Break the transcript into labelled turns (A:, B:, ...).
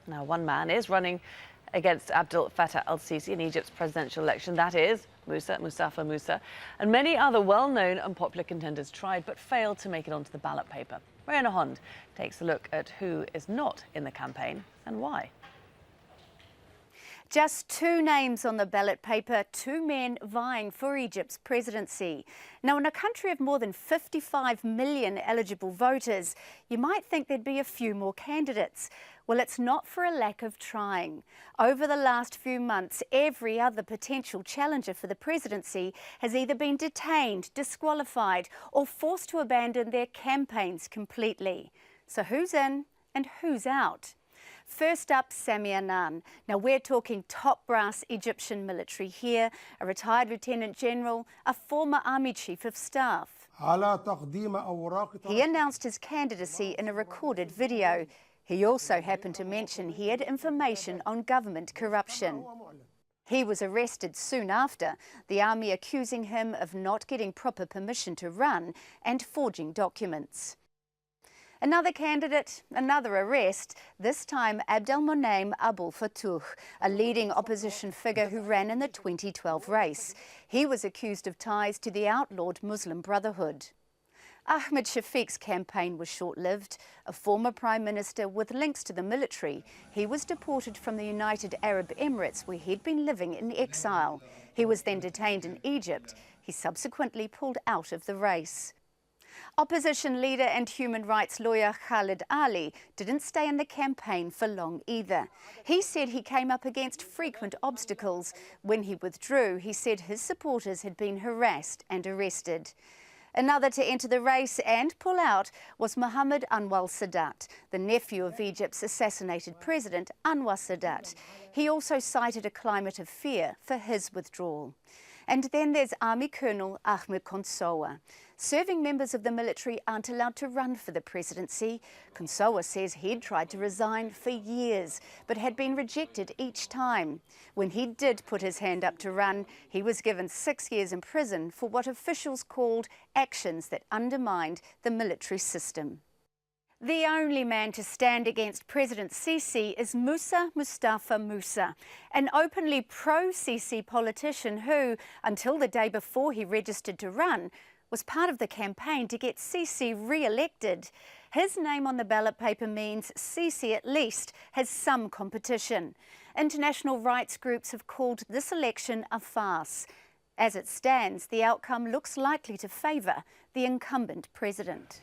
A: Now, one man is running against Abdel Fattah el-Sisi in Egypt's presidential election. That is Moussa Mustafa Moussa. And many other well-known and popular contenders tried but failed to make it onto the ballot paper. Mereana takes a look at who is not in the campaign and why.
B: Just two names on the ballot paper, two men vying for Egypt's presidency. Now, in a country of more than 55 million eligible voters, you might think there'd be a few more candidates. Well, it's not for a lack of trying. Over the last few months, every other potential challenger for the presidency has either been detained, disqualified, or forced to abandon their campaigns completely. So who's in and who's out? First up, SAMI ANAN. Now, we're talking top brass Egyptian military here, a retired lieutenant general, a former army chief of staff. He announced his candidacy in a recorded video. He also happened to mention he had information on government corruption. He was arrested soon after, the army accusing him of not getting proper permission to run and forging documents. Another candidate, another arrest, this time Abdel FOTOUH, a leading opposition figure who ran in the 2012 race. He was accused of ties to the outlawed Muslim Brotherhood. Ahmed Shafiq's campaign was short-lived. A former prime minister with links to the military, he was deported from the United Arab Emirates where he'd been living in exile. He was then detained in Egypt. He subsequently pulled out of the race. Opposition leader and human rights lawyer Khalid Ali didn't stay in the campaign for long either. He said he came up against frequent obstacles. When he withdrew, he said his supporters had been harassed and arrested. Another to enter the race and pull out was Mohammed al-SADAT, the nephew of Egypt's assassinated president Anwar Sadat. He also cited a climate of fear for his withdrawal. And then there's Army Colonel AHMED KONSOWA. Serving members of the military aren't allowed to run for the presidency. KONSOWA says he'd tried to resign for years, but had been rejected each time. When he did put his hand up to run, he was given 6 years in prison for what officials called actions that undermined the military system. The only man to stand against President Sisi is Moussa Mustafa Moussa, an openly pro-Sisi politician who, until the day before he registered to run, was part of the campaign to get Sisi re-elected. His name on the ballot paper means Sisi at least has some competition. International rights groups have called this election a farce. As it stands, the outcome looks likely to favour the incumbent president.